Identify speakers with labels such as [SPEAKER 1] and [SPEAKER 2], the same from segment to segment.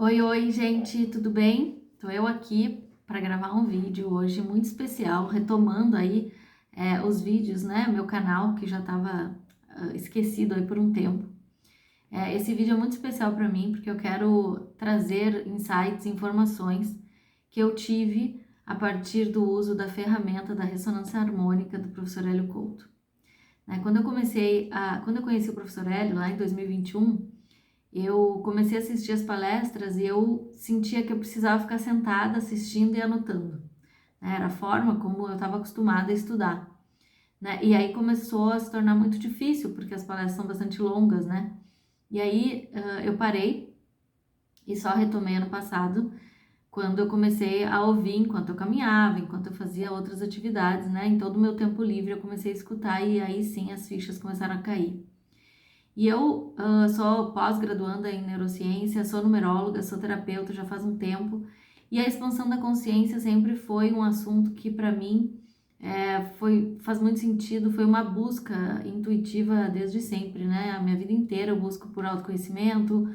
[SPEAKER 1] Oi, oi, gente, tudo bem? Tô eu aqui para gravar um vídeo hoje muito especial, retomando aí os vídeos, né? Meu canal que já estava esquecido aí por um tempo. Esse vídeo é muito especial para mim porque eu quero trazer insights, informações que eu tive a partir do uso da ferramenta da ressonância harmônica do professor Hélio Couto. Quando eu conheci o professor Hélio lá em 2021, eu comecei a assistir as palestras e eu sentia que eu precisava ficar sentada assistindo e anotando, né? Era a forma como eu estava acostumada a estudar, né? E aí começou a se tornar muito difícil, porque as palestras são bastante longas, né? E aí eu parei e só retomei ano passado, quando eu comecei a ouvir enquanto eu caminhava, enquanto eu fazia outras atividades, né? Em todo o meu tempo livre eu comecei a escutar e aí sim as fichas começaram a cair. E eu sou pós-graduanda em neurociência, sou numeróloga, sou terapeuta já faz um tempo. E a expansão da consciência sempre foi um assunto que para mim faz muito sentido, foi uma busca intuitiva desde sempre, né? A minha vida inteira eu busco por autoconhecimento,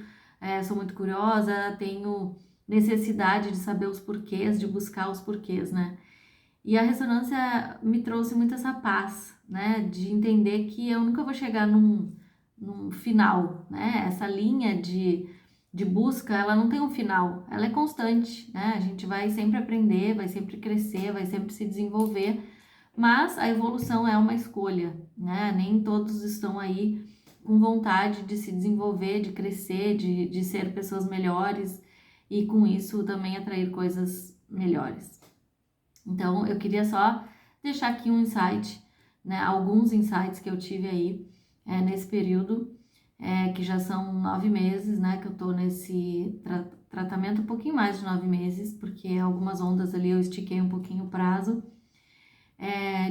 [SPEAKER 1] sou muito curiosa, tenho necessidade de saber os porquês, de buscar os porquês, né? E a ressonância me trouxe muito essa paz, né? De entender que eu nunca vou chegar num final, né? Essa linha de busca, ela não tem um final, ela é constante, né? A gente vai sempre aprender, vai sempre crescer, vai sempre se desenvolver, mas a evolução é uma escolha, né? Nem todos estão aí com vontade de se desenvolver, de crescer, de ser pessoas melhores e com isso também atrair coisas melhores. Então, eu queria só deixar aqui um insight, né? Alguns insights que eu tive aí nesse período, que já são 9 meses, né? Que eu tô nesse tratamento, um pouquinho mais de 9 meses, porque algumas ondas ali eu estiquei um pouquinho o prazo.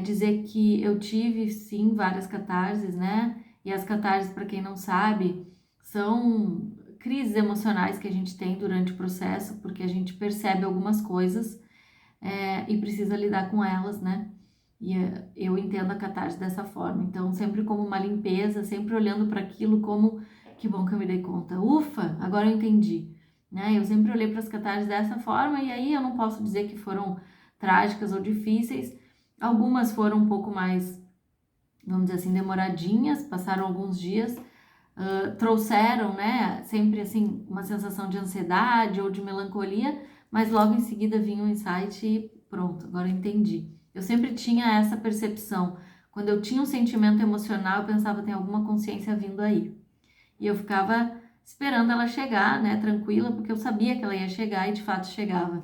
[SPEAKER 1] Dizer que eu tive, sim, várias catarses, né? E as catarses, para quem não sabe, são crises emocionais que a gente tem durante o processo, porque a gente percebe algumas coisas e precisa lidar com elas, né? E eu entendo a catarse dessa forma. Então, sempre como uma limpeza, sempre olhando para aquilo como que bom que eu me dei conta. Ufa, agora eu entendi, né? Eu sempre olhei para as catarses dessa forma e aí eu não posso dizer que foram trágicas ou difíceis. Algumas foram um pouco mais, vamos dizer assim, demoradinhas, passaram alguns dias, trouxeram, né, sempre assim, uma sensação de ansiedade ou de melancolia, mas logo em seguida vinha um insight e pronto, agora eu entendi. Eu sempre tinha essa percepção. Quando eu tinha um sentimento emocional, eu pensava, tem alguma consciência vindo aí. E eu ficava esperando ela chegar, né, tranquila, porque eu sabia que ela ia chegar e de fato chegava.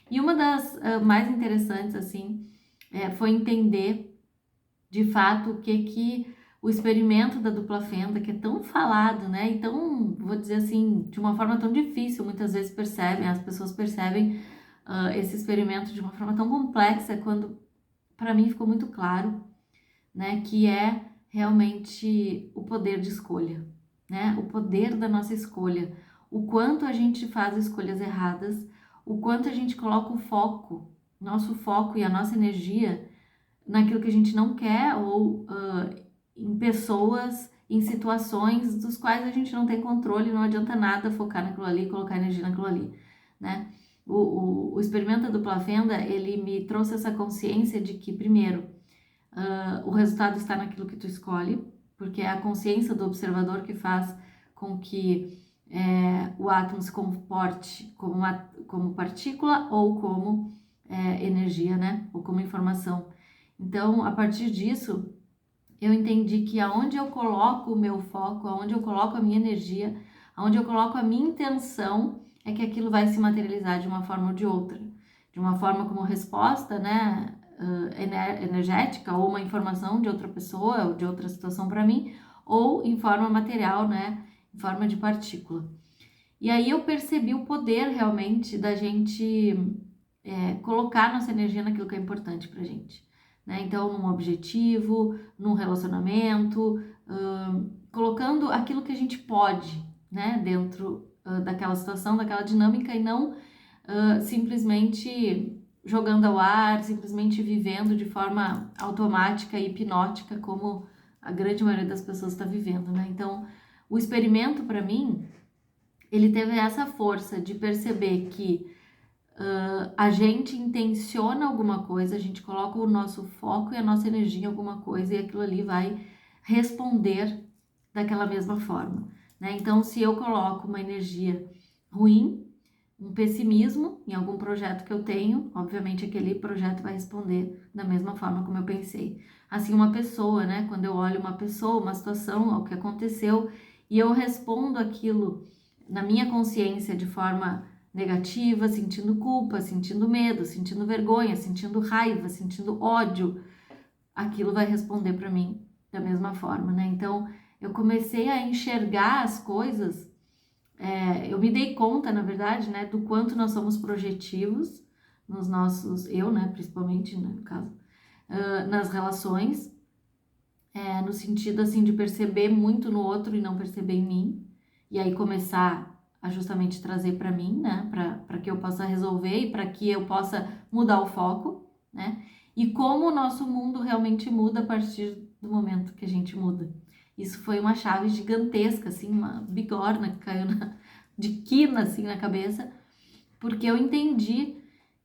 [SPEAKER 1] E uma das mais interessantes, assim, foi entender de fato o que o experimento da dupla fenda, que é tão falado, né? Então, vou dizer assim, de uma forma tão difícil, muitas vezes percebem, as pessoas percebem esse experimento de uma forma tão complexa, quando para mim ficou muito claro, né, que é realmente o poder de escolha, né? O poder da nossa escolha, o quanto a gente faz escolhas erradas, o quanto a gente coloca o foco, nosso foco e a nossa energia naquilo que a gente não quer ou em pessoas, em situações dos quais a gente não tem controle, não adianta nada focar naquilo ali, colocar energia naquilo ali, né? O experimento da dupla fenda, ele me trouxe essa consciência de que, primeiro, o resultado está naquilo que tu escolhe, porque é a consciência do observador que faz com que o átomo se comporte como partícula ou como energia, né? Ou como informação. Então, a partir disso, eu entendi que aonde eu coloco o meu foco, aonde eu coloco a minha energia, aonde eu coloco a minha intenção, é que aquilo vai se materializar de uma forma ou de outra. De uma forma como resposta, né, energética, ou uma informação de outra pessoa, ou de outra situação para mim, ou em forma material, né, em forma de partícula. E aí eu percebi o poder realmente da gente colocar nossa energia naquilo que é importante pra gente, né? Então, num objetivo, num relacionamento, colocando aquilo que a gente pode, né, dentro daquela situação, daquela dinâmica e não simplesmente jogando ao ar, simplesmente vivendo de forma automática e hipnótica, como a grande maioria das pessoas está vivendo, né? Então, o experimento para mim ele teve essa força de perceber que a gente intenciona alguma coisa, a gente coloca o nosso foco e a nossa energia em alguma coisa e aquilo ali vai responder daquela mesma forma, né? Então, se eu coloco uma energia ruim, um pessimismo em algum projeto que eu tenho, obviamente aquele projeto vai responder da mesma forma como eu pensei. Assim, uma pessoa, né? Quando eu olho uma pessoa, uma situação, o que aconteceu, e eu respondo aquilo na minha consciência de forma negativa, sentindo culpa, sentindo medo, sentindo vergonha, sentindo raiva, sentindo ódio, aquilo vai responder para mim da mesma forma, né? Então, eu comecei a enxergar as coisas, eu me dei conta, na verdade, né, do quanto nós somos projetivos nos nossos, eu, né, principalmente, né, no caso, nas relações, no sentido, assim, de perceber muito no outro e não perceber em mim, e aí começar a justamente trazer para mim, né, para que eu possa resolver e para que eu possa mudar o foco, né, e como o nosso mundo realmente muda a partir do momento que a gente muda. Isso foi uma chave gigantesca, assim, uma bigorna que caiu de quina, assim, na cabeça, porque eu entendi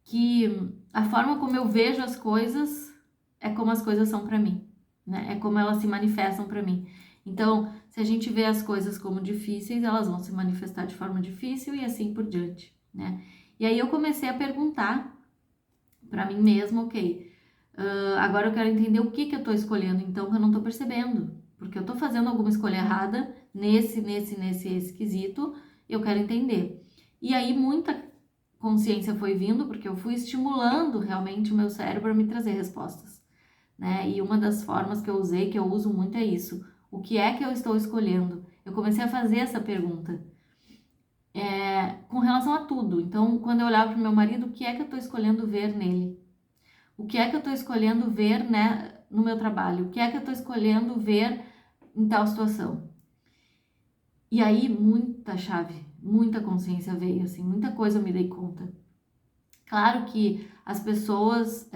[SPEAKER 1] que a forma como eu vejo as coisas é como as coisas são para mim, né? É como elas se manifestam para mim. Então, se a gente vê as coisas como difíceis, elas vão se manifestar de forma difícil e assim por diante, né? E aí eu comecei a perguntar para mim mesma, ok, agora eu quero entender o que que eu tô escolhendo, então, que eu não tô percebendo, porque eu tô fazendo alguma escolha errada nesse quesito, eu quero entender. E aí muita consciência foi vindo, porque eu fui estimulando realmente o meu cérebro a me trazer respostas, né? E uma das formas que eu usei, que eu uso muito, é isso. O que é que eu estou escolhendo? Eu comecei a fazer essa pergunta, com relação a tudo. Então, quando eu olhava para o meu marido, o que é que eu estou escolhendo ver nele? O que é que eu estou escolhendo ver, né, no meu trabalho? O que é que eu estou escolhendo ver em tal situação? E aí, muita chave, muita consciência veio, assim, muita coisa eu me dei conta. Claro que as pessoas,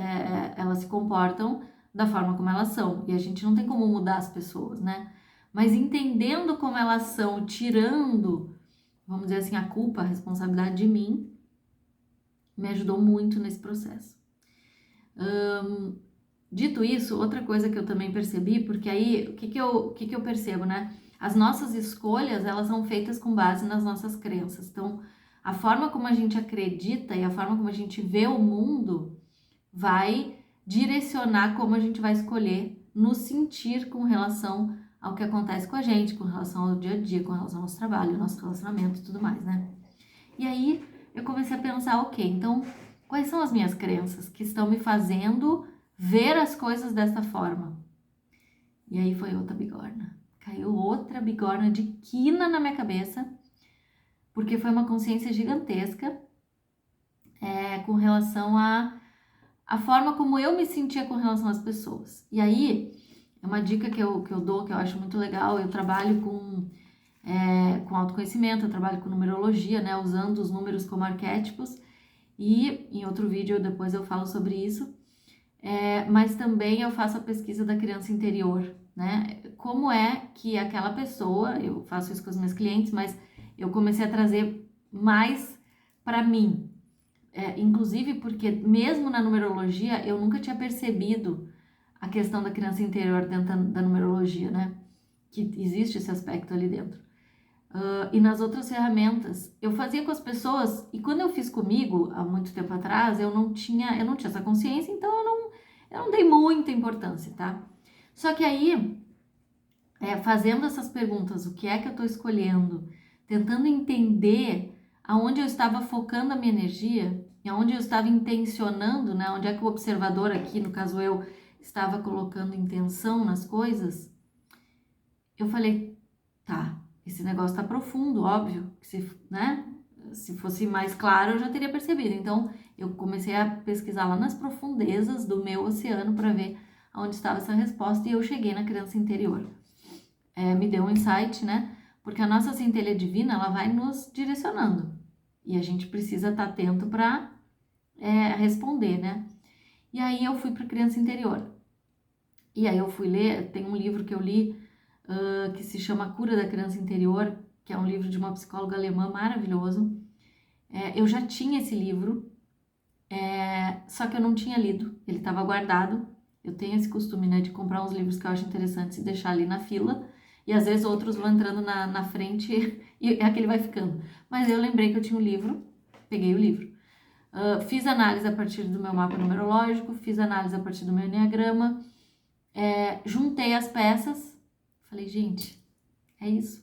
[SPEAKER 1] elas se comportam da forma como elas são, e a gente não tem como mudar as pessoas, né? Mas entendendo como elas são, tirando, vamos dizer assim, a culpa, a responsabilidade de mim, me ajudou muito nesse processo. Dito isso, outra coisa que eu também percebi, porque aí, o que que eu percebo, né? As nossas escolhas, elas são feitas com base nas nossas crenças. Então, a forma como a gente acredita e a forma como a gente vê o mundo vai direcionar como a gente vai escolher nos sentir com relação ao que acontece com a gente, com relação ao dia a dia, com relação ao nosso trabalho, nosso relacionamento e tudo mais, né? E aí eu comecei a pensar, ok, então quais são as minhas crenças que estão me fazendo ver as coisas dessa forma? E aí foi outra bigorna. Caiu outra bigorna de quina na minha cabeça, porque foi uma consciência gigantesca, com relação a forma como eu me sentia com relação às pessoas. E aí, é uma dica que eu dou, que eu acho muito legal, eu trabalho com autoconhecimento, eu trabalho com numerologia, né, usando os números como arquétipos, e em outro vídeo depois eu falo sobre isso, mas também eu faço a pesquisa da criança interior, né, como é que aquela pessoa, eu faço isso com os meus clientes, mas eu comecei a trazer mais para mim, inclusive porque mesmo na numerologia eu nunca tinha percebido a questão da criança interior dentro da numerologia, né? Que existe esse aspecto ali dentro. E nas outras ferramentas, eu fazia com as pessoas, e quando eu fiz comigo, há muito tempo atrás, eu não tinha essa consciência, então eu não dei muita importância, tá? Só que aí, fazendo essas perguntas, o que é que eu estou escolhendo, tentando entender aonde eu estava focando a minha energia, e aonde eu estava intencionando, né? Onde é que o observador aqui, no caso eu, estava colocando intenção nas coisas, eu falei, tá, esse negócio tá profundo, óbvio, que né? Se fosse mais claro, eu já teria percebido. Então, eu comecei a pesquisar lá nas profundezas do meu oceano para ver onde estava essa resposta e eu cheguei na criança interior. Me deu um insight, né? Porque a nossa centelha divina, ela vai nos direcionando e a gente precisa estar atento para responder, né? E aí eu fui para criança interior. E aí eu fui ler, tem um livro que eu li que se chama Cura da Criança Interior, que é um livro de uma psicóloga alemã maravilhoso. Eu já tinha esse livro, só que eu não tinha lido, ele estava guardado. Eu tenho esse costume, né, de comprar uns livros que eu acho interessantes e deixar ali na fila, e às vezes outros vão entrando na frente e aquele vai ficando. Mas eu lembrei que eu tinha um livro, peguei o livro. Fiz análise a partir do meu mapa numerológico, fiz análise a partir do meu enneagrama, juntei as peças, falei, gente, é isso,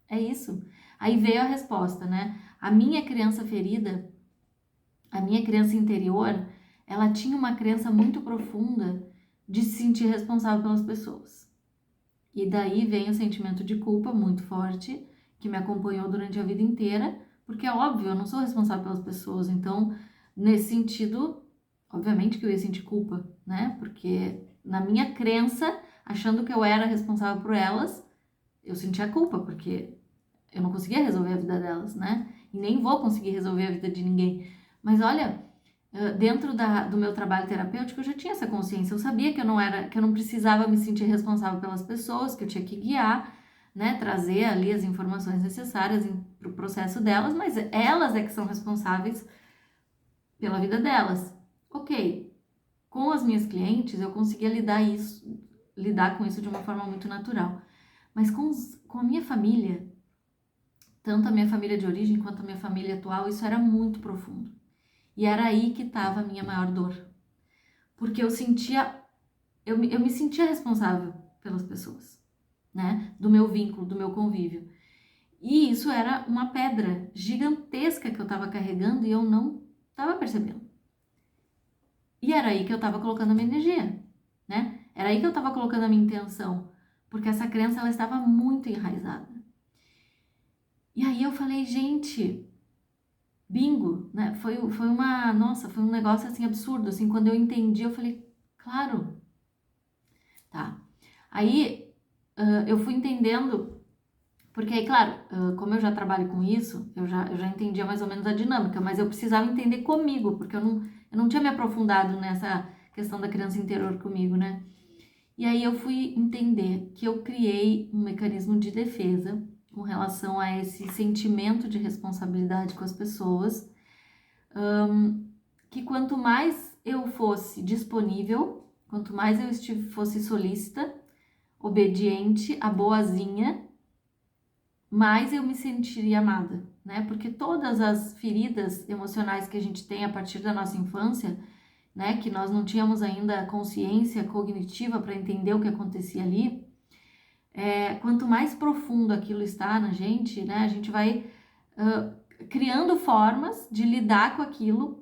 [SPEAKER 1] é isso. Aí veio a resposta, né? A minha criança ferida, a minha criança interior, ela tinha uma crença muito profunda de se sentir responsável pelas pessoas. E daí vem o sentimento de culpa muito forte, que me acompanhou durante a vida inteira, porque é óbvio, eu não sou responsável pelas pessoas, então, nesse sentido, obviamente que eu ia sentir culpa, né? Porque na minha crença, achando que eu era responsável por elas, eu sentia culpa, porque eu não conseguia resolver a vida delas, né? E nem vou conseguir resolver a vida de ninguém. Mas olha, dentro do meu trabalho terapêutico, eu já tinha essa consciência. Eu sabia que eu não precisava me sentir responsável pelas pessoas, que eu tinha que guiar, né? Trazer ali as informações necessárias para o processo delas, mas elas é que são responsáveis pela vida delas. Ok, com as minhas clientes eu conseguia lidar com isso de uma forma muito natural. Mas com a minha família, tanto a minha família de origem quanto a minha família atual, isso era muito profundo. E era aí que estava a minha maior dor. Porque eu me sentia responsável pelas pessoas, né? Do meu vínculo, do meu convívio. E isso era uma pedra gigantesca que eu estava carregando e eu não estava percebendo. E era aí que eu estava colocando a minha energia, né? Era aí que eu estava colocando a minha intenção. Porque essa crença, ela estava muito enraizada. E aí eu falei, gente, bingo, né? Foi um negócio assim absurdo, assim, quando eu entendi, eu falei, claro, tá. Aí eu fui entendendo, porque aí, claro, como eu já trabalho com isso, eu já entendia mais ou menos a dinâmica, mas eu precisava entender comigo, porque eu não tinha me aprofundado nessa questão da criança interior comigo, né? E aí eu fui entender que eu criei um mecanismo de defesa com relação a esse sentimento de responsabilidade com as pessoas, que quanto mais eu fosse disponível, quanto mais eu fosse solícita, obediente, a boazinha, mais eu me sentiria amada, né? Porque todas as feridas emocionais que a gente tem a partir da nossa infância, né, que nós não tínhamos ainda consciência cognitiva para entender o que acontecia ali, quanto mais profundo aquilo está na gente, né, a gente vai criando formas de lidar com aquilo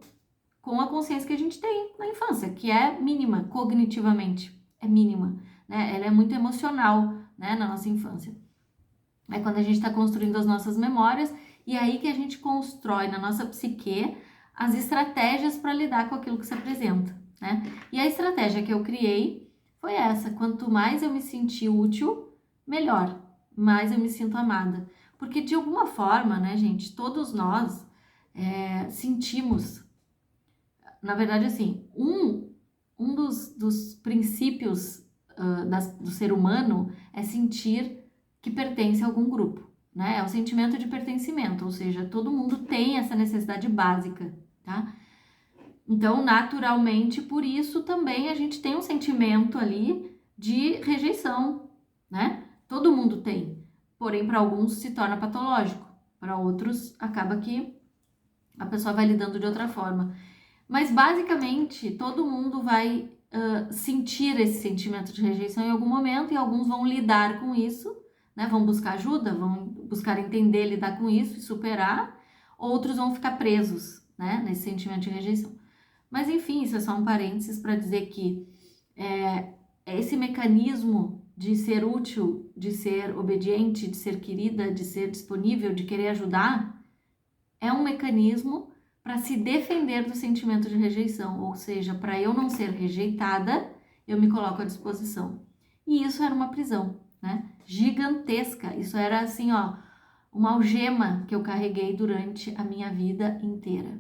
[SPEAKER 1] com a consciência que a gente tem na infância, que é mínima cognitivamente, é mínima, né? Ela é muito emocional, né, na nossa infância. É quando a gente está construindo as nossas memórias e aí que a gente constrói na nossa psique as estratégias para lidar com aquilo que se apresenta, né? E a estratégia que eu criei foi essa: quanto mais eu me sentir útil, melhor, mais eu me sinto amada. Porque de alguma forma, né, gente, todos nós sentimos, na verdade, assim, um dos princípios do ser humano é sentir que pertence a algum grupo, né? É o sentimento de pertencimento, ou seja, todo mundo tem essa necessidade básica, tá? Então, naturalmente, por isso também a gente tem um sentimento ali de rejeição, né? Todo mundo tem, porém, para alguns se torna patológico, para outros acaba que a pessoa vai lidando de outra forma. Mas basicamente todo mundo vai sentir esse sentimento de rejeição em algum momento e alguns vão lidar com isso, né? Vão buscar ajuda, vão buscar entender, lidar com isso e superar. Outros vão ficar presos, né? Nesse sentimento de rejeição. Mas enfim, isso é só um parênteses para dizer que esse mecanismo de ser útil, de ser obediente, de ser querida, de ser disponível, de querer ajudar, é um mecanismo para se defender do sentimento de rejeição, ou seja, para eu não ser rejeitada, eu me coloco à disposição. E isso era uma prisão, né? Gigantesca. Isso era assim, ó, uma algema que eu carreguei durante a minha vida inteira.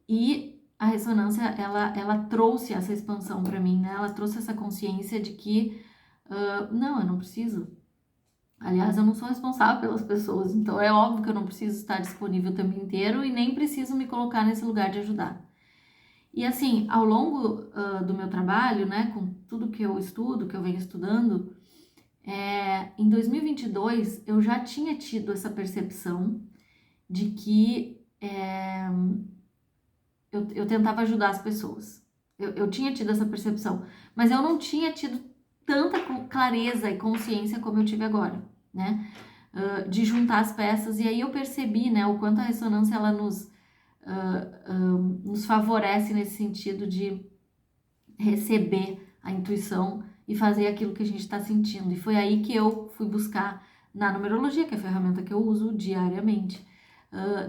[SPEAKER 1] E a ressonância, ela trouxe essa expansão para mim, né? Ela trouxe essa consciência de que, não, eu não preciso Aliás, eu não sou responsável pelas pessoas, então é óbvio que eu não preciso estar disponível o tempo inteiro e nem preciso me colocar nesse lugar de ajudar. E assim, ao longo do meu trabalho, né, com tudo que eu estudo, que eu venho estudando, em 2022 eu já tinha tido essa percepção de que eu tentava ajudar as pessoas. Eu tinha tido essa percepção, mas eu não tinha tido tanta clareza e consciência como eu tive agora, né? De juntar as peças, e aí eu percebi, né, o quanto a ressonância ela nos favorece nesse sentido de receber a intuição e fazer aquilo que a gente está sentindo. E foi aí que eu fui buscar na numerologia, que é a ferramenta que eu uso diariamente,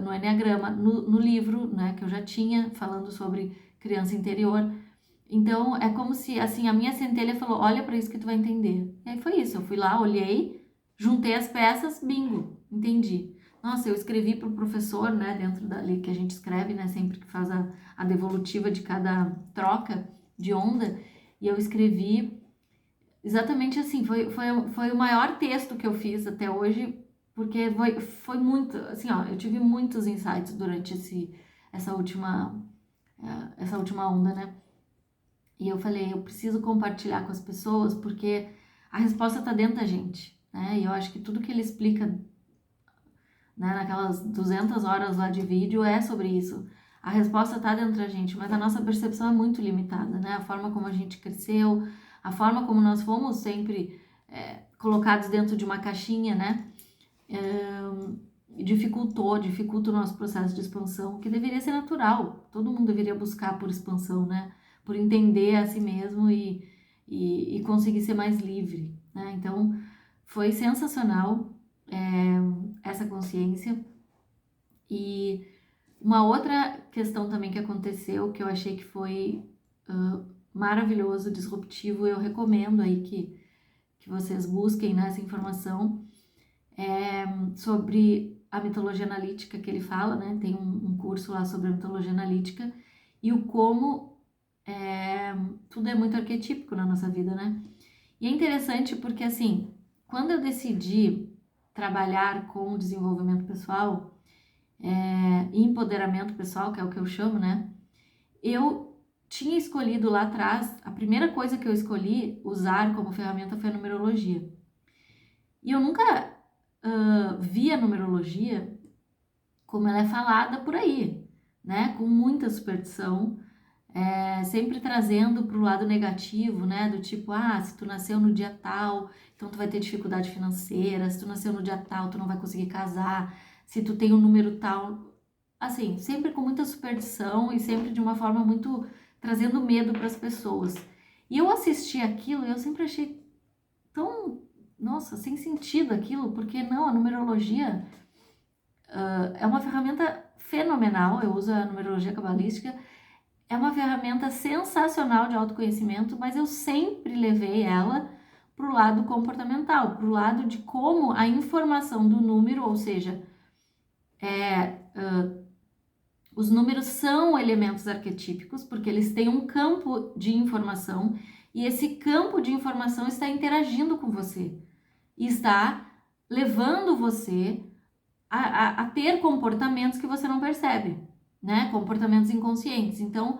[SPEAKER 1] no Enneagrama, no livro, né, que eu já tinha, falando sobre criança interior. Então, é como se, assim, a minha centelha falou, olha para isso que tu vai entender. E aí foi isso, eu fui lá, olhei, juntei as peças, bingo, entendi. Nossa, eu escrevi para o professor, né, dentro dali que a gente escreve, né, sempre que faz a devolutiva de cada troca de onda, e eu escrevi exatamente assim, foi o maior texto que eu fiz até hoje, porque foi muito, assim, ó, eu tive muitos insights durante essa última onda, né? E eu falei, eu preciso compartilhar com as pessoas, porque a resposta tá dentro da gente, né? E eu acho que tudo que ele explica, né, naquelas 200 horas lá de vídeo é sobre isso. A resposta tá dentro da gente, mas a nossa percepção é muito limitada, né? A forma como a gente cresceu, a forma como nós fomos sempre colocados dentro de uma caixinha, né? Dificulta o nosso processo de expansão, que deveria ser natural. Todo mundo deveria buscar por expansão, né? Por entender a si mesmo e conseguir ser mais livre, né? Então, foi sensacional essa consciência. E uma outra questão também que aconteceu, que eu achei que foi maravilhoso, disruptivo, eu recomendo aí que vocês busquem, né, essa informação, sobre a mitologia analítica que ele fala, né? Tem um curso lá sobre a mitologia analítica e o como tudo é muito arquetípico na nossa vida, né? E é interessante porque, assim, quando eu decidi trabalhar com o desenvolvimento pessoal e empoderamento pessoal, que é o que eu chamo, né? Eu tinha escolhido lá atrás, a primeira coisa que eu escolhi usar como ferramenta foi a numerologia. E eu nunca vi a numerologia como ela é falada por aí, né? Com muita superstição, sempre trazendo para o lado negativo, né? Do tipo, se tu nasceu no dia tal, então tu vai ter dificuldade financeira, se tu nasceu no dia tal, tu não vai conseguir casar, se tu tem um número tal, assim, sempre com muita superstição e sempre de uma forma muito trazendo medo para as pessoas. E eu assisti aquilo e eu sempre achei tão, nossa, sem sentido aquilo, porque não, a numerologia é uma ferramenta fenomenal, eu uso a numerologia cabalística, é uma ferramenta sensacional de autoconhecimento, mas eu sempre levei ela para o lado comportamental, para o lado de como a informação do número, ou seja, os números são elementos arquetípicos, porque eles têm um campo de informação e esse campo de informação está interagindo com você e está levando você a ter comportamentos que você não percebe, né? Comportamentos inconscientes. Então,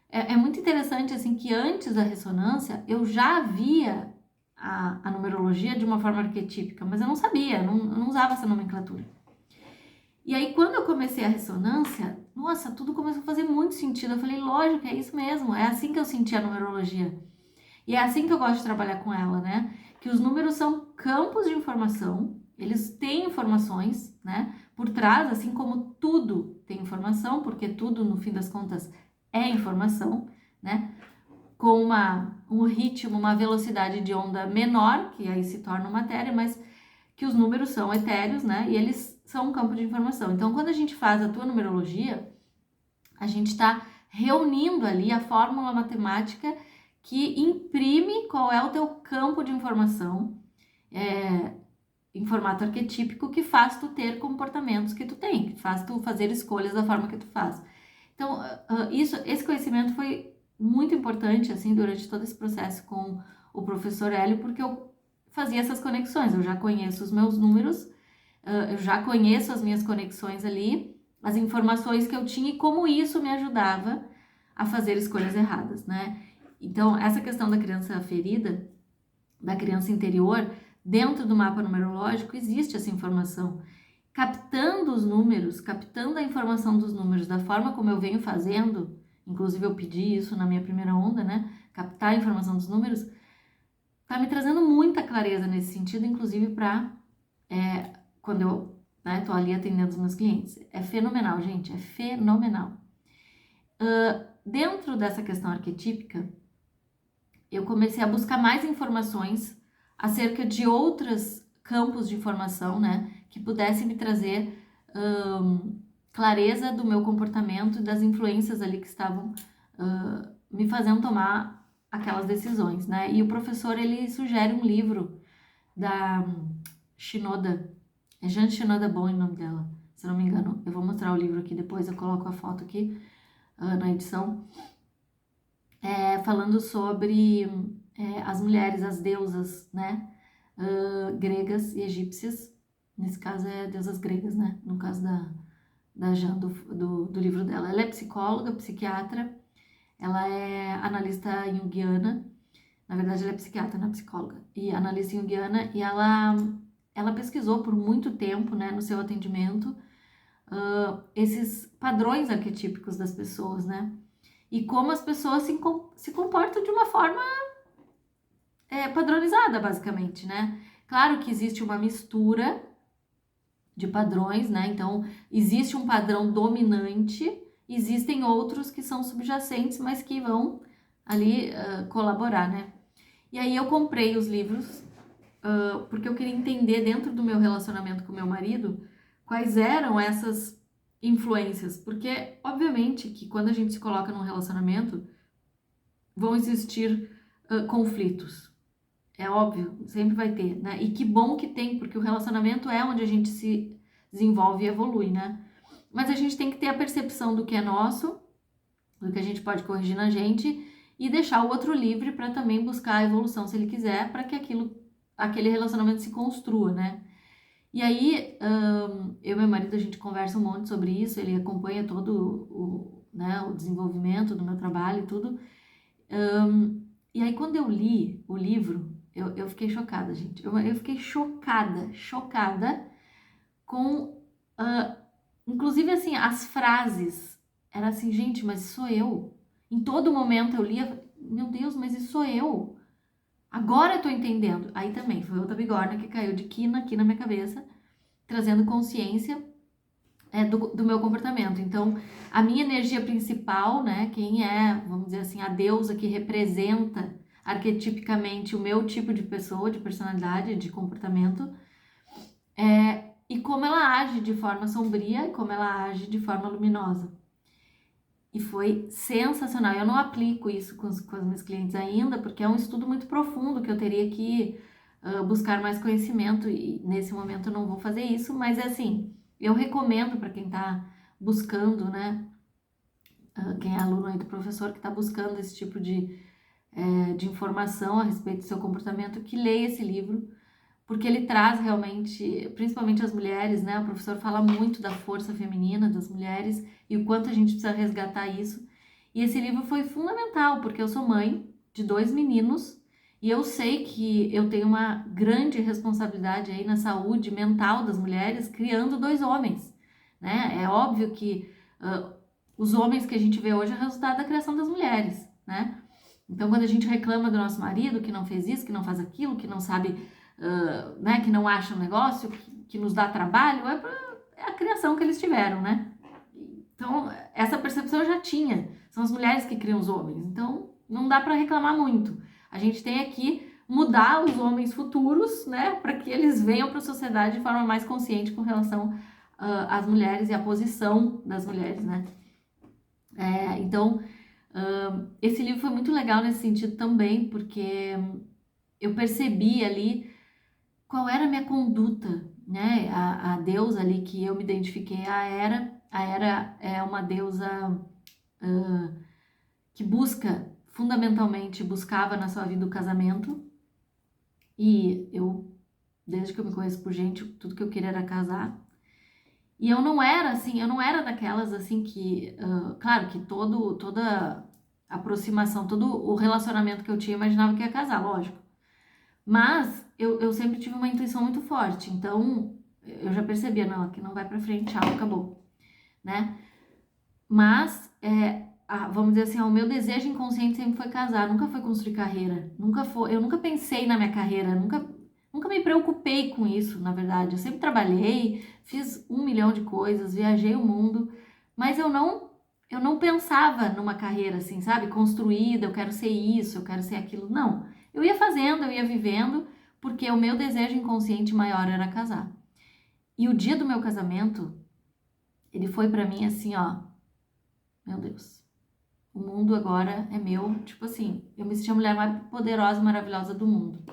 [SPEAKER 1] é muito interessante, assim, que antes da ressonância, eu já via a numerologia de uma forma arquetípica, mas eu não sabia, eu não usava essa nomenclatura. E aí, quando eu comecei a ressonância, nossa, tudo começou a fazer muito sentido. Eu falei, lógico, é isso mesmo, é assim que eu senti a numerologia. E é assim que eu gosto de trabalhar com ela, né? Que os números são campos de informação, eles têm informações, né? Por trás, assim como tudo tem informação, porque tudo, no fim das contas, é informação, né? Com um ritmo, uma velocidade de onda menor, que aí se torna matéria, mas que os números são etéreos, né? E eles são um campo de informação. Então, quando a gente faz a tua numerologia, a gente está reunindo ali a fórmula matemática que imprime qual é o teu campo de informação em formato arquetípico que faz tu ter comportamentos que tu tem, que faz tu fazer escolhas da forma que tu faz. Então, esse conhecimento foi muito importante, assim, durante todo esse processo com o professor Hélio, porque eu fazia essas conexões. Eu já conheço os meus números, eu já conheço as minhas conexões ali, as informações que eu tinha e como isso me ajudava a fazer escolhas erradas, né? Então, essa questão da criança ferida, da criança interior, dentro do mapa numerológico, existe essa informação. Captando os números, captando a informação dos números da forma como eu venho fazendo, inclusive eu pedi isso na minha primeira onda, né? Captar a informação dos números, tá me trazendo muita clareza nesse sentido, inclusive para quando eu, né, tô ali atendendo os meus clientes. É fenomenal, gente, é fenomenal. Dentro dessa questão arquetípica, eu comecei a buscar mais informações acerca de outros campos de informação, né, que pudessem me trazer clareza do meu comportamento e das influências ali que estavam me fazendo tomar aquelas decisões, né? E o professor, ele sugere um livro da Shinoda, é Jan Shinoda Bowen o nome dela, se não me engano. Eu vou mostrar o livro aqui depois, eu coloco a foto aqui na edição. Falando sobre as mulheres, as deusas, né, gregas e egípcias. Nesse caso é deusas gregas, né, no caso da Jan, do livro dela. Ela é psicóloga, psiquiatra, ela é analista junguiana, na verdade ela é psiquiatra, não é psicóloga, e analista junguiana, e ela pesquisou por muito tempo, né, no seu atendimento, esses padrões arquetípicos das pessoas, né, e como as pessoas se comportam de uma forma padronizada, basicamente, né? Claro que existe uma mistura de padrões, né? Então, existe um padrão dominante, existem outros que são subjacentes, mas que vão ali colaborar, né? E aí eu comprei os livros porque eu queria entender dentro do meu relacionamento com meu marido quais eram essas influências, porque obviamente que quando a gente se coloca num relacionamento vão existir conflitos. É óbvio, sempre vai ter, né? E que bom que tem, porque o relacionamento é onde a gente se desenvolve e evolui, né? Mas a gente tem que ter a percepção do que é nosso, do que a gente pode corrigir na gente e deixar o outro livre para também buscar a evolução se ele quiser, para que aquele relacionamento se construa, né? E aí, eu e meu marido, a gente conversa um monte sobre isso, ele acompanha todo né, o desenvolvimento do meu trabalho e tudo. E aí, quando eu li o livro, eu fiquei chocada, gente. Eu fiquei chocada com, inclusive, assim, as frases. Era assim, gente, mas isso sou eu. Em todo momento eu lia, meu Deus, mas isso sou eu. Agora eu tô entendendo. Aí também foi outra bigorna que caiu de quina aqui na minha cabeça, trazendo consciência do meu comportamento. Então, a minha energia principal, né, quem é, vamos dizer assim, a deusa que representa arquetipicamente o meu tipo de pessoa, de personalidade, de comportamento, e como ela age de forma sombria e como ela age de forma luminosa. E foi sensacional. Eu não aplico isso com os meus clientes ainda, porque é um estudo muito profundo que eu teria que buscar mais conhecimento e nesse momento eu não vou fazer isso, mas é assim, eu recomendo para quem está buscando, né, quem é aluno aí do professor que está buscando esse tipo de informação a respeito do seu comportamento, que leia esse livro, porque ele traz realmente, principalmente as mulheres, né? O professor fala muito da força feminina das mulheres e o quanto a gente precisa resgatar isso. E esse livro foi fundamental, porque eu sou mãe de 2 meninos e eu sei que eu tenho uma grande responsabilidade aí na saúde mental das mulheres criando 2 homens, né? É óbvio que os homens que a gente vê hoje é resultado da criação das mulheres, né? Então, quando a gente reclama do nosso marido que não fez isso, que não faz aquilo, que não sabe, né, que não acha um negócio, que nos dá trabalho, é a criação que eles tiveram, né? Então, essa percepção eu já tinha. São as mulheres que criam os homens. Então, não dá para reclamar muito. A gente tem aqui mudar os homens futuros, né, para que eles venham para a sociedade de forma mais consciente com relação às mulheres e à posição das mulheres, né? Então, esse livro foi muito legal nesse sentido também, porque eu percebi ali qual era a minha conduta, né? A deusa ali que eu me identifiquei, a Hera é uma deusa que buscava na sua vida o casamento, E eu, desde que eu me conheço por gente, tudo que eu queria era casar. E eu não era assim, eu não era daquelas assim que, claro que toda aproximação, todo o relacionamento que eu tinha, eu imaginava que ia casar, lógico. Mas eu sempre tive uma intuição muito forte, então eu já percebia, não, aqui não vai pra frente, tchau, acabou, né? Mas, vamos dizer assim, o meu desejo inconsciente sempre foi casar, nunca foi construir carreira, nunca foi, eu nunca pensei na minha carreira, nunca me preocupei com isso, na verdade. Eu sempre trabalhei, fiz 1 milhão de coisas, viajei o mundo, mas eu não pensava numa carreira assim, sabe? Construída, eu quero ser isso, eu quero ser aquilo. Não. Eu ia fazendo, eu ia vivendo, porque o meu desejo inconsciente maior era casar. E o dia do meu casamento, ele foi pra mim assim, ó, meu Deus. O mundo agora é meu, tipo assim, eu me senti a mulher mais poderosa e maravilhosa do mundo.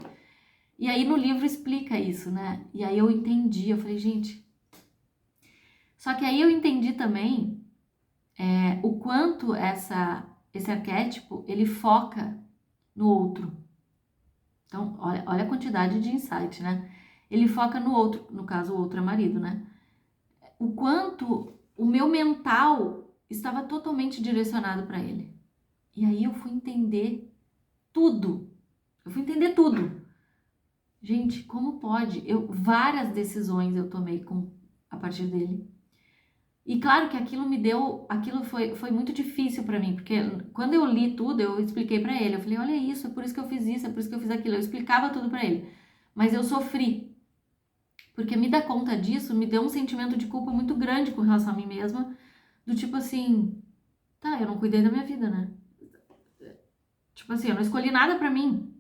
[SPEAKER 1] E aí no livro explica isso, né? E aí eu entendi, eu falei, gente. Só que aí eu entendi também o quanto esse arquétipo ele foca no outro. Então, olha a quantidade de insight, né? Ele foca no outro, no caso, o outro é marido, né? O quanto o meu mental estava totalmente direcionado para ele. E aí eu fui entender tudo. Eu fui entender tudo. Gente, como pode? Várias decisões eu tomei a partir dele. E claro que aquilo foi muito difícil para mim, porque quando eu li tudo, eu expliquei para ele. Eu falei, olha isso, é por isso que eu fiz isso, é por isso que eu fiz aquilo. Eu explicava tudo para ele. Mas eu sofri, porque me dar conta disso me deu um sentimento de culpa muito grande com relação a mim mesma, do tipo assim, tá, eu não cuidei da minha vida, né? Tipo assim, eu não escolhi nada para mim.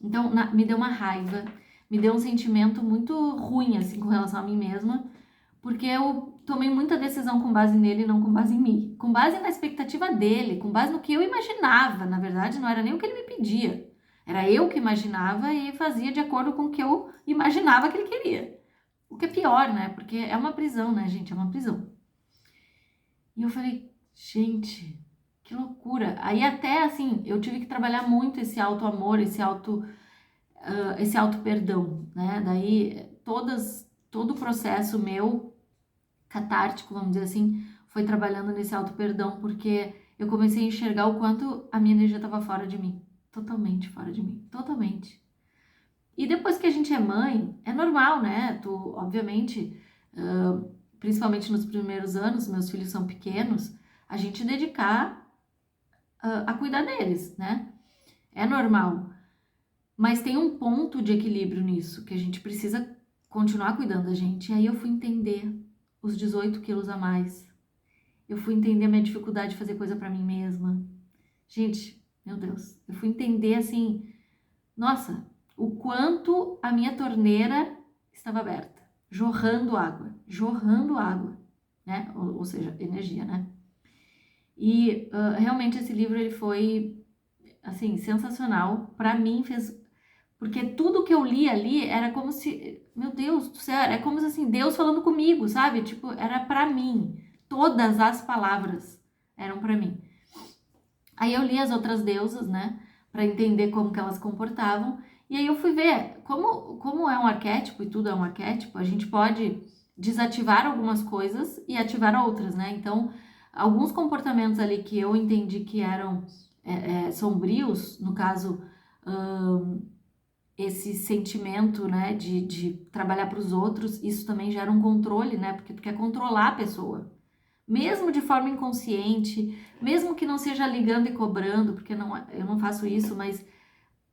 [SPEAKER 1] Então, me deu uma raiva, me deu um sentimento muito ruim, assim, com relação a mim mesma, porque eu tomei muita decisão com base nele e não com base em mim. Com base na expectativa dele, com base no que eu imaginava. Na verdade, não era nem o que ele me pedia. Era eu que imaginava e fazia de acordo com o que eu imaginava que ele queria. O que é pior, né? Porque é uma prisão, né, gente? É uma prisão. E eu falei, gente, que loucura. Aí até, assim, eu tive que trabalhar muito esse auto-amor, esse auto-perdão, né? Daí, todo o processo meu catártico, vamos dizer assim, foi trabalhando nesse auto-perdão, porque eu comecei a enxergar o quanto a minha energia estava fora de mim. Totalmente fora de mim. Totalmente. E depois que a gente é mãe, é normal, né? Tu, obviamente, principalmente nos primeiros anos, meus filhos são pequenos, a gente dedicar a cuidar deles, né? É normal. Mas tem um ponto de equilíbrio nisso, que a gente precisa continuar cuidando da gente. E aí eu fui entender os 18 quilos a mais. Eu fui entender a minha dificuldade de fazer coisa pra mim mesma. Gente, meu Deus, eu fui entender assim, nossa, o quanto a minha torneira estava aberta, jorrando água, né? Ou seja, energia, né? E realmente esse livro ele foi assim sensacional. Pra mim fez porque tudo que eu li ali era como se, meu Deus do céu, é como se assim, Deus falando comigo, sabe? Tipo, era pra mim. Todas as palavras eram pra mim. Aí eu li as outras deusas, né? Pra entender como que elas se comportavam. E aí eu fui ver como é um arquétipo e tudo é um arquétipo, a gente pode desativar algumas coisas e ativar outras, né? Então, alguns comportamentos ali que eu entendi que eram sombrios, no caso, esse sentimento, né, de trabalhar para os outros, isso também gera um controle, né, porque tu quer controlar a pessoa, mesmo de forma inconsciente, mesmo que não seja ligando e cobrando, porque eu não faço isso, mas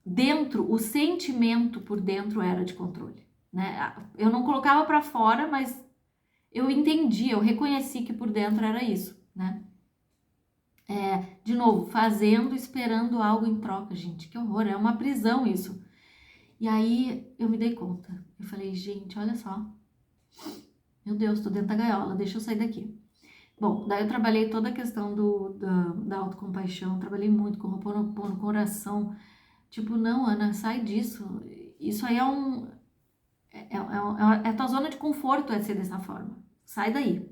[SPEAKER 1] dentro, o sentimento por dentro era de controle, né, eu não colocava para fora, mas eu entendi, eu reconheci que por dentro era isso, né. De novo, fazendo, esperando algo em troca, gente, que horror, é uma prisão isso. E aí eu me dei conta. Eu falei, gente, olha só. Meu Deus, tô dentro da gaiola, deixa eu sair daqui. Bom, daí eu trabalhei toda a questão da autocompaixão, trabalhei muito com Ho'oponopono, com oração. Tipo, não, Ana, sai disso. Isso aí é a tua zona de conforto é ser dessa forma. Sai daí.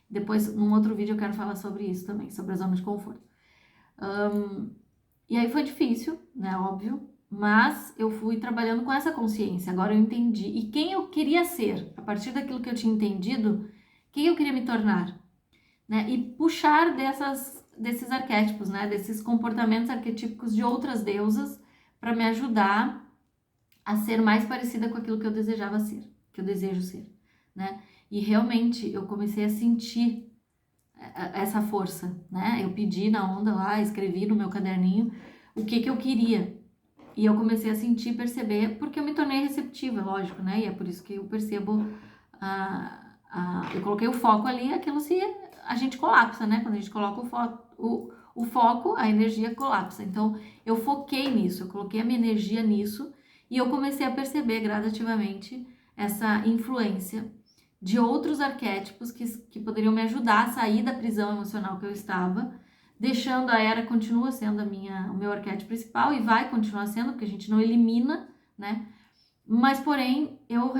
[SPEAKER 1] Depois, num outro vídeo, eu quero falar sobre isso também, sobre a zona de conforto. E aí foi difícil, né? Óbvio. Mas eu fui trabalhando com essa consciência, agora eu entendi. E quem eu queria ser, a partir daquilo que eu tinha entendido, quem eu queria me tornar, né? E puxar desses arquétipos, né? Desses comportamentos arquetípicos de outras deusas para me ajudar a ser mais parecida com aquilo que eu desejava ser, que eu desejo ser, né? E realmente eu comecei a sentir essa força, né? Eu pedi na onda lá, escrevi no meu caderninho o que eu queria. E eu comecei a sentir, perceber, porque eu me tornei receptiva, lógico, né? E é por isso que eu percebo, eu coloquei o foco ali, aquilo se a gente colapsa, né? Quando a gente coloca o foco, a energia colapsa. Então, eu foquei nisso, eu coloquei a minha energia nisso e eu comecei a perceber gradativamente essa influência de outros arquétipos que poderiam me ajudar a sair da prisão emocional que eu estava, deixando a Era continua sendo o meu arquétipo principal e vai continuar sendo, porque a gente não elimina, né? Mas, porém, eu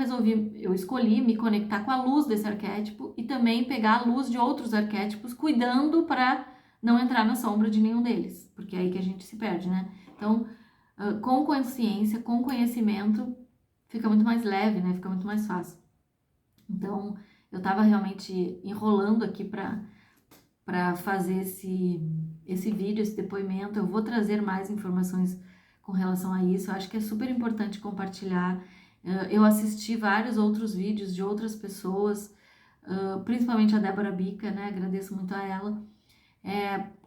[SPEAKER 1] escolhi me conectar com a luz desse arquétipo e também pegar a luz de outros arquétipos, cuidando para não entrar na sombra de nenhum deles, porque é aí que a gente se perde, né? Então, com consciência, com conhecimento, fica muito mais leve, né? Fica muito mais fácil. Então, eu estava realmente enrolando aqui para fazer esse vídeo, esse depoimento. Eu vou trazer mais informações com relação a isso. Eu acho que é super importante compartilhar. Eu assisti vários outros vídeos de outras pessoas, principalmente a Débora Bica, né? Agradeço muito a ela,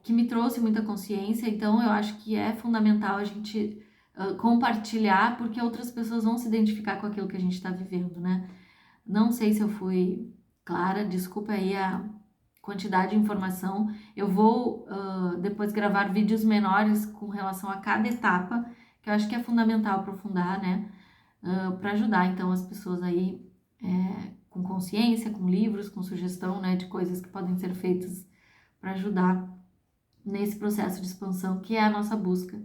[SPEAKER 1] que me trouxe muita consciência. Então, eu acho que é fundamental a gente compartilhar, porque outras pessoas vão se identificar com aquilo que a gente está vivendo, né? Não sei se eu fui clara, desculpa aí a quantidade de informação. Eu vou depois gravar vídeos menores com relação a cada etapa, que eu acho que é fundamental aprofundar, né? Para ajudar então as pessoas aí com consciência, com livros, com sugestão, né, de coisas que podem ser feitas para ajudar nesse processo de expansão que é a nossa busca,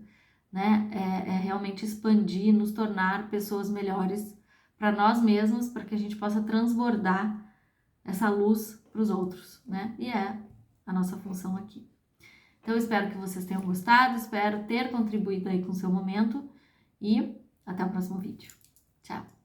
[SPEAKER 1] né? É realmente expandir, nos tornar pessoas melhores para nós mesmos, para que a gente possa transbordar essa luz para os outros, né? E é a nossa função aqui. Então, eu espero que vocês tenham gostado, espero ter contribuído aí com o seu momento e até o próximo vídeo. Tchau!